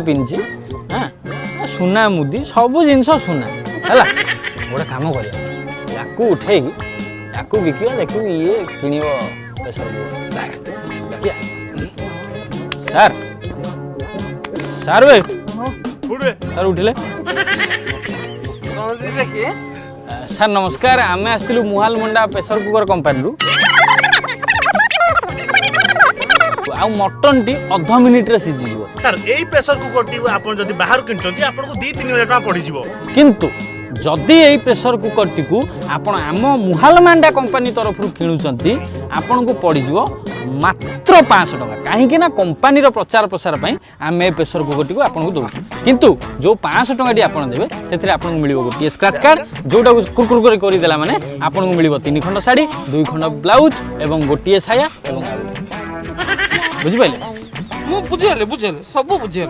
पिंची हाँ सुना मुदी सब जिनस सुना है गोटे कम कर उठे या बिका देख ये किण सर सर भाई सर उठिले सर नमस्कार आम आसलु मुहाल मुंडा प्रेसर कुकर कंपानी आ मटन टी अध मिनिट रे सिझी जीवो सर एई प्रेशर कुकर टी आपण जदी बाहर किनचंती आपन को 2-3 हजार टका पड़ी जीवो किंतु जदि एई प्रेशर कुकर टी को आपण आम मुहाल मांडा कंपानी तरफ किणुचंती आपण को पड़ी जीवो मात्र 500 टका कहीं ना कंपानी रो प्रचार प्रसार पई आम ए प्रेशर कुकर टी को आपण को दउछु किंतु जो 500 टका टी आपण देबे सेथिरे आपण को मिलिबो गोटी स्क्रैच कार्ड जोटा कुरकुर करि देला माने आपण को मिलिबो 3 खंड साड़ी 2 खंड ब्लाउज एवं गोटी साया एवं बुझि पाइले मु बुझिले सब बुझिले